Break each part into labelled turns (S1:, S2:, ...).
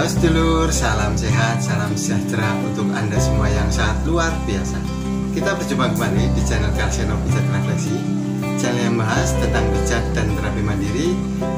S1: Halo sedulur, salam sehat, salam sejahtera untuk Anda semua yang sangat luar biasa. Kita berjumpa kembali di channel Kalseno Pijat Refleksi, channel yang bahas tentang pijat dan terapi mandiri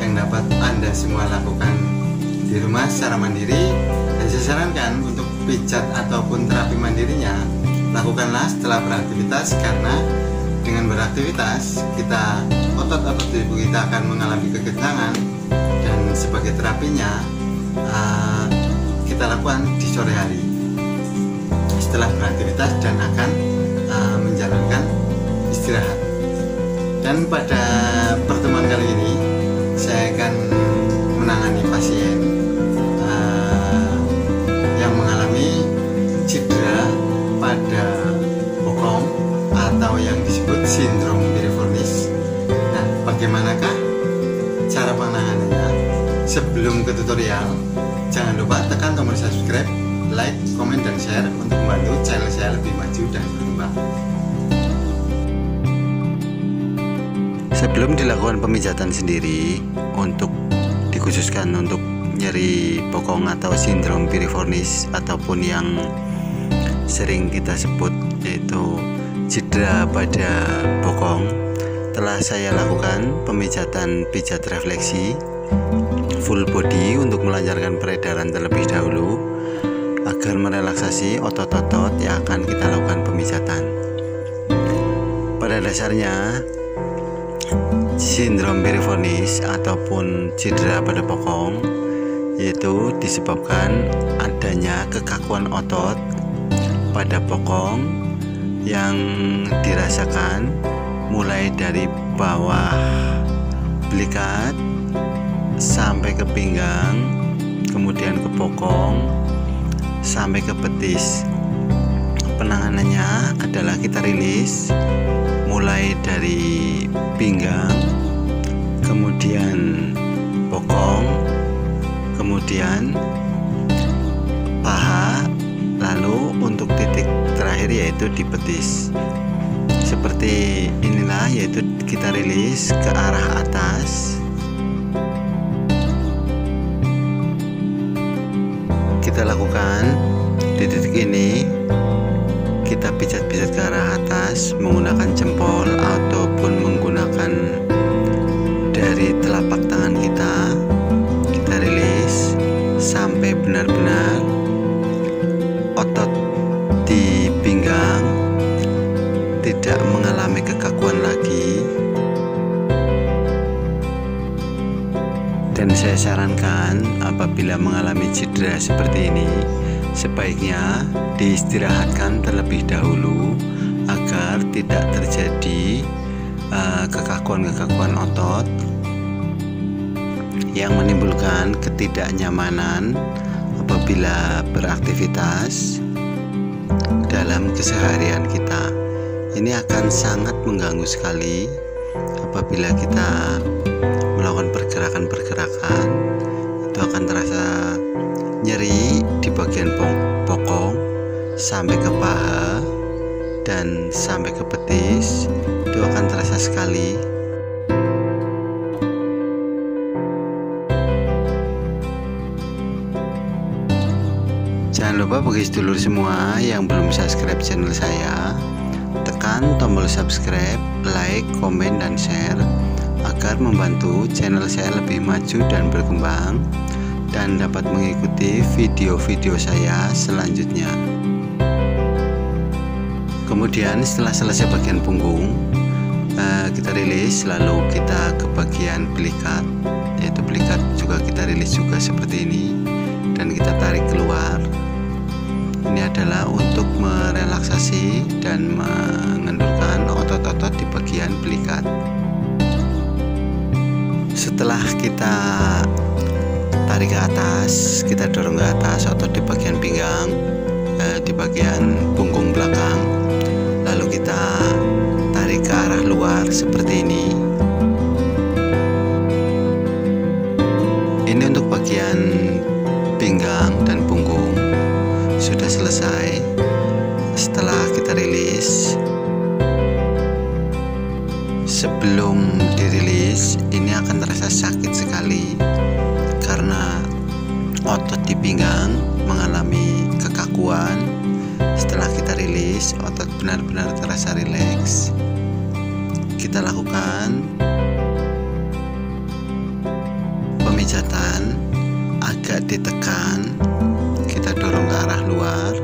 S1: yang dapat Anda semua lakukan di rumah secara mandiri. Dan saya sarankan untuk pijat ataupun terapi mandirinya, lakukanlah setelah beraktivitas, karena dengan beraktivitas otot-otot tubuh kita akan mengalami kekejangan, dan sebagai terapinya kita lakukan di sore hari setelah beraktivitas dan akan menjalankan istirahat. Dan pada pertemuan kali ini saya akan menangani pasien yang mengalami cedera pada bokong atau yang disebut sindrom piriformis. Nah, bagaimanakah cara penanganannya? Sebelum ke tutorial, jangan lupa tekan tombol subscribe, like, komen, dan share untuk membantu channel saya lebih maju dan berkembang. Sebelum dilakukan pemijatan sendiri, dikhususkan untuk nyeri bokong atau sindrom piriformis ataupun yang sering kita sebut yaitu cedera pada bokong, telah saya lakukan pemijatan pijat refleksi full body untuk melancarkan peredaran terlebih dahulu agar merelaksasi otot-otot yang akan kita lakukan pemijatan. Pada dasarnya, sindrom piriformis ataupun cedera pada bokong yaitu disebabkan adanya kekakuan otot pada bokong yang dirasakan mulai dari bawah belikat sampai ke pinggang, kemudian ke bokong sampai ke betis. Penanganannya adalah kita rilis mulai dari pinggang, kemudian bokong, kemudian paha, lalu untuk titik terakhir yaitu di betis. Seperti inilah, yaitu kita rilis ke arah atas. Kita lakukan di titik ini, kita pijat-pijat ke arah atas menggunakan jempol ataupun menggunakan dari telapak tangan kita rilis sampai benar-benar otot di pinggang tidak mengalami kekakuan lagi. Dan saya sarankan apabila mengalami cedera seperti ini, sebaiknya diistirahatkan terlebih dahulu agar tidak terjadi kekakuan-kekakuan otot yang menimbulkan ketidaknyamanan apabila beraktivitas dalam keseharian kita. Ini akan sangat mengganggu sekali apabila kita melakukan pergerakan-pergerakan. Itu akan terasa nyeri di bagian bokong sampai ke paha dan sampai ke betis. Itu akan terasa sekali. Jangan lupa bagi sedulur semua yang belum subscribe channel saya, tekan tombol subscribe, like, komen, dan share agar membantu channel saya lebih maju dan berkembang dan dapat mengikuti video-video saya selanjutnya. Kemudian setelah selesai bagian punggung, kita rilis, lalu kita ke bagian belikat, yaitu belikat juga kita rilis juga seperti ini, dan kita tarik keluar. Ini adalah untuk merelaksasi dan mengendurkan otot-otot di bagian belikat. Setelah kita tarik ke atas, kita dorong ke atas otot di bagian pinggang, di bagian punggung belakang, lalu kita tarik ke arah luar seperti ini. Ini untuk bagian pinggang dan punggung sudah selesai. Setelah kita rilis, sebelum dirilis ini akan terasa sakit sekali karena otot di pinggang benar-benar terasa rileks. Kita lakukan pemijatan, agak ditekan, kita dorong ke arah luar.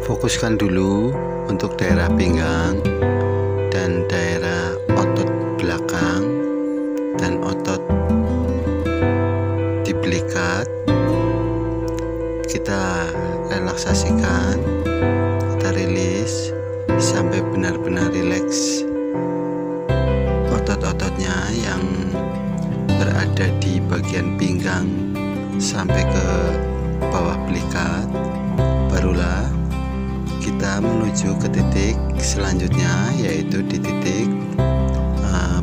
S1: Fokuskan dulu untuk daerah pinggang dan daerah otot belakang dan otot di belikat. Kita relaksasikan, kita rilis sampai benar-benar rileks. Otot-ototnya yang berada di bagian pinggang sampai ke bawah belikat, barulah kita menuju ke titik selanjutnya, yaitu di titik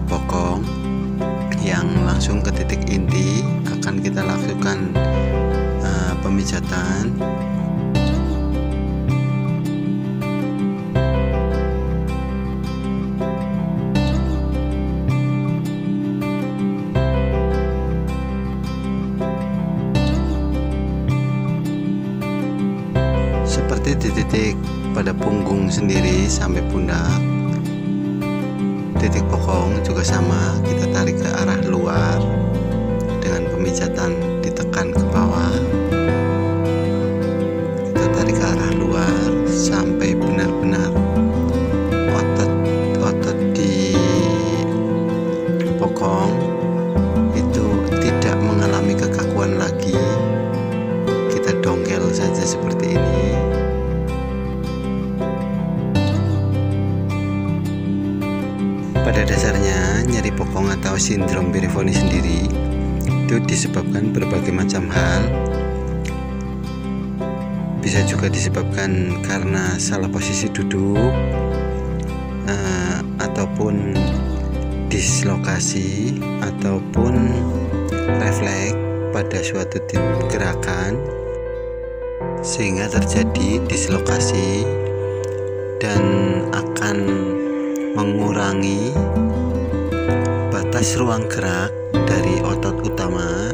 S1: bokong yang langsung ke titik inti. Akan kita lakukan pemijatan. Seperti di titik pada punggung sendiri sampai pundak. Titik bokong juga sama, kita tarik ke arah luar dengan pemijatan ditekan ke bawah. Kita tarik ke arah luar sampai benar-benar otot-otot di bokong itu tidak mengalami kekakuan lagi. Kita dongkel saja seperti ini. Pada dasarnya, nyeri bokong atau sindrom Pierre-Vonney sendiri itu disebabkan berbagai macam hal. Bisa juga disebabkan karena salah posisi duduk, ataupun dislokasi, ataupun refleks pada suatu gerakan sehingga terjadi dislokasi dan akan mengurangi batas ruang gerak dari otot utama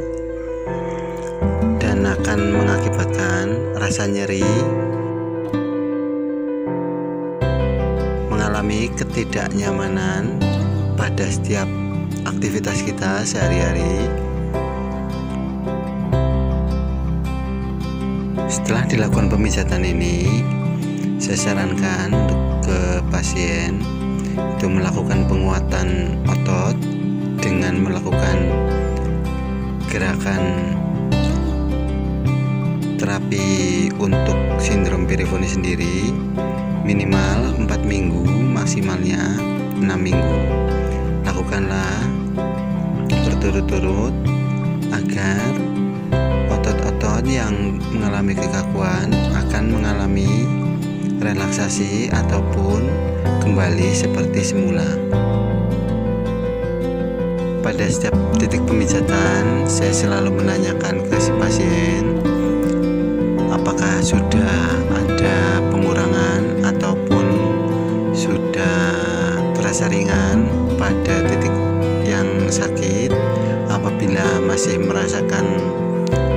S1: dan akan mengakibatkan rasa nyeri, mengalami ketidaknyamanan pada setiap aktivitas kita sehari-hari. Setelah dilakukan pemijatan ini, saya sarankan untuk ke pasien itu melakukan penguatan otot dengan melakukan gerakan terapi untuk sindrom Pierre-Vonney sendiri minimal 4 minggu, maksimalnya 6 minggu. Lakukanlah berturut-turut agar otot-otot yang mengalami kekakuan akan mengalami relaksasi ataupun kembali seperti semula. Pada setiap titik pemijatan, saya selalu menanyakan ke si pasien apakah sudah ada pengurangan ataupun sudah terasa ringan pada titik yang sakit. Apabila masih merasakan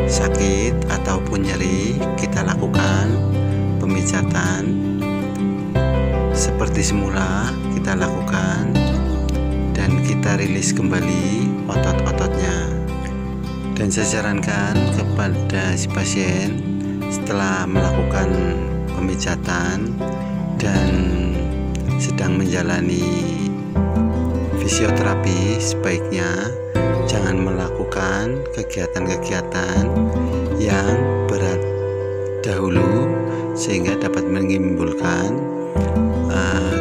S1: sakit ataupun nyeri, kita lakukan pemijatan seperti semula, kita lakukan dan kita rilis kembali otot-ototnya. Dan saya sarankan kepada si pasien setelah melakukan pemijatan dan sedang menjalani fisioterapi, sebaiknya jangan melakukan kegiatan-kegiatan yang berat dahulu sehingga dapat menimbulkan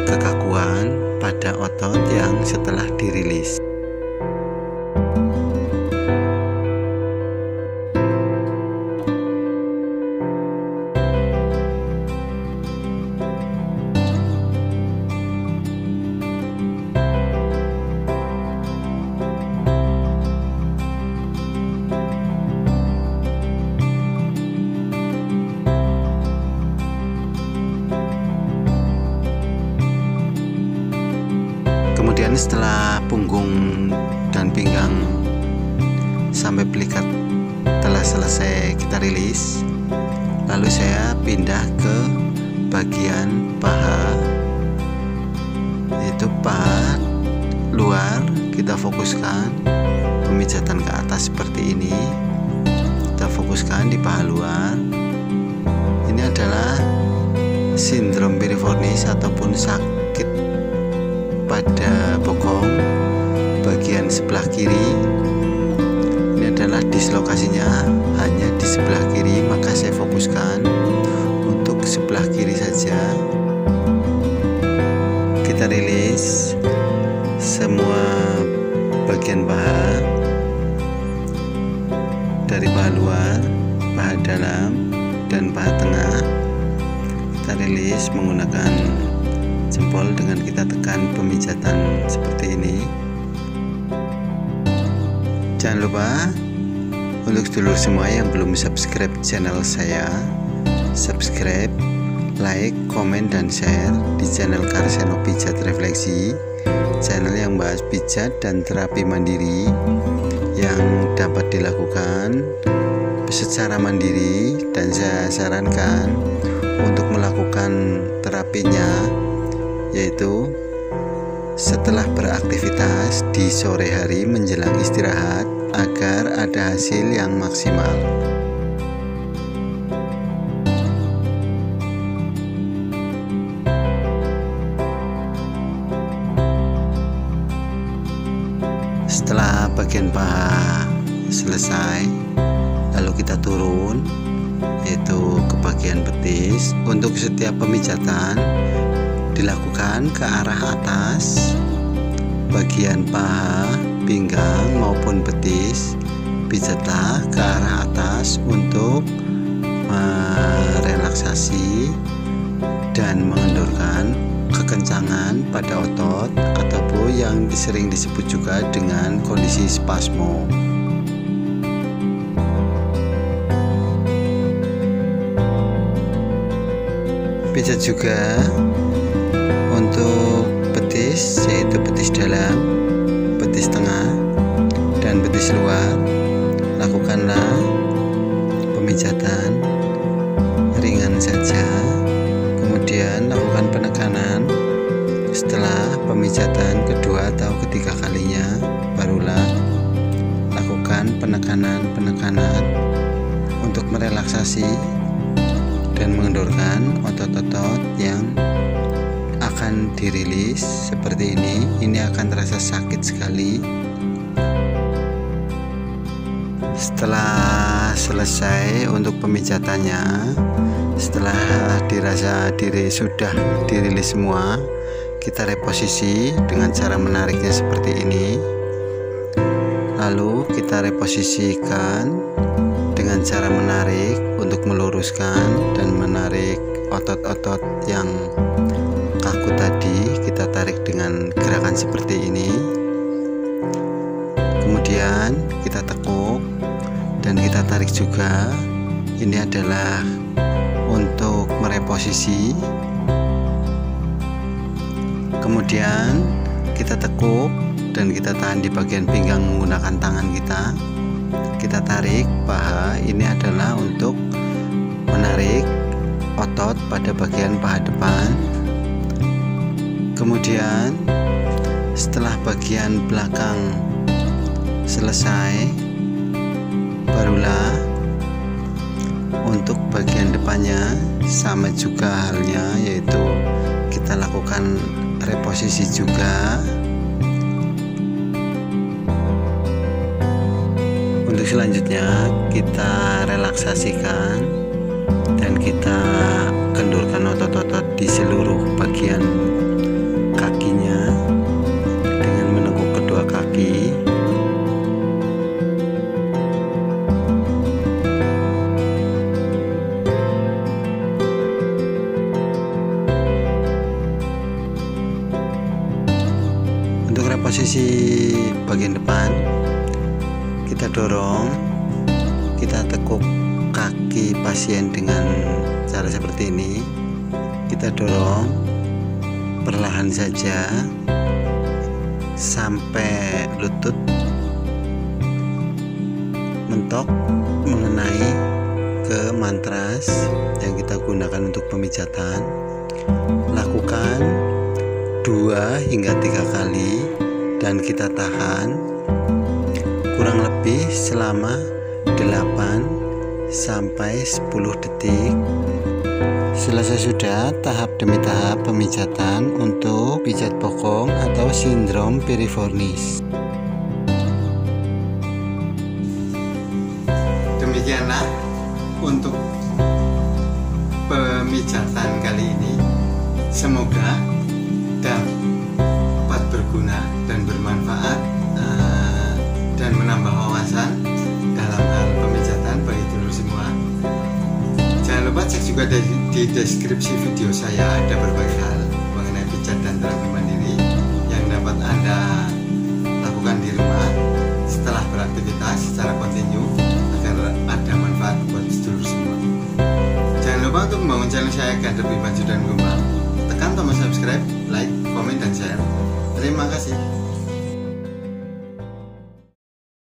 S1: kekakuan pada otot yang setelah dirilis. Kemudian setelah punggung dan pinggang sampai belikat telah selesai kita rilis, lalu saya pindah ke bagian paha, yaitu paha luar. Kita fokuskan pemijatan ke atas seperti ini. Kita fokuskan di paha luar. Ini adalah sindrom piriformis ataupun sakit pada bokong bagian sebelah kiri. Ini adalah dislokasinya hanya di sebelah kiri, maka saya fokuskan untuk sebelah kiri saja. Kita rilis semua bagian paha, dari paha luar, paha dalam, dan paha tengah. Kita rilis menggunakan jempol dengan kita tekan pemijatan seperti ini. Jangan lupa untuk sedulur semua yang belum subscribe channel saya, subscribe, like, komen, dan share di channel Karseno Pijat Refleksi, channel yang bahas pijat dan terapi mandiri yang dapat dilakukan secara mandiri, dan saya sarankan untuk melakukan terapinya yaitu setelah beraktivitas di sore hari menjelang istirahat agar ada hasil yang maksimal. Setelah bagian paha selesai, lalu kita turun yaitu ke bagian betis. Untuk setiap pemijatan dilakukan ke arah atas, bagian paha, pinggang maupun betis, pijatlah ke arah atas untuk merelaksasi dan mengendorkan kekencangan pada otot ataupun yang sering disebut juga dengan kondisi spasmo. Pijat juga untuk betis, yaitu betis dalam, betis tengah, dan betis luar. Lakukanlah pemijatan ringan saja, kemudian lakukan penekanan. Setelah pemijatan kedua atau ketiga kalinya, barulah lakukan penekanan untuk merelaksasi dan mengendorkan otot-otot yang akan dirilis seperti ini. Ini akan terasa sakit sekali. Setelah selesai untuk pemijatannya, setelah dirasa sudah dirilis semua, kita reposisi dengan cara menariknya seperti ini. Lalu kita reposisikan dengan cara menarik untuk meluruskan dan menarik otot-otot yang kaku tadi. Kita tarik dengan gerakan seperti ini, kemudian kita tekuk dan kita tarik juga. Ini adalah untuk mereposisi. Kemudian kita tekuk dan kita tahan di bagian pinggang menggunakan tangan kita. Kita tarik paha. Ini adalah untuk menarik otot pada bagian paha depan. Kemudian setelah bagian belakang selesai, barulah untuk bagian depannya sama juga halnya, yaitu kita lakukan reposisi juga. Untuk selanjutnya kita relaksasikan dan kita kendurkan otot-otot di seluruh bagian kakinya dengan menekuk kedua kaki. Untuk reposisi bagian depan, kita dorong, kita tekuk kaki pasien dengan cara seperti ini. Kita dorong perlahan saja sampai lutut mentok mengenai ke matras yang kita gunakan untuk pemijatan. Lakukan 2 hingga 3 kali dan kita tahan kurang lebih selama 8 sampai 10 detik. Selesai sudah tahap demi tahap pemijatan untuk pijat bokong atau sindrom piriformis. Demikianlah untuk pemijatan kali ini. Semoga dapat berguna dan bermanfaat dan menambah wawasan dalam hal pemijatan bagi dulur semua. Jangan lupa cek juga di deskripsi video saya, ada berbagai hal mengenai pijat dan terapi mandiri yang dapat Anda lakukan di rumah setelah beraktivitas secara kontinu agar ada manfaat buat dulur semua. Jangan lupa untuk membangun channel saya agar lebih maju dan berkembang. Tekan tombol subscribe, like, komen, dan share. Terima kasih.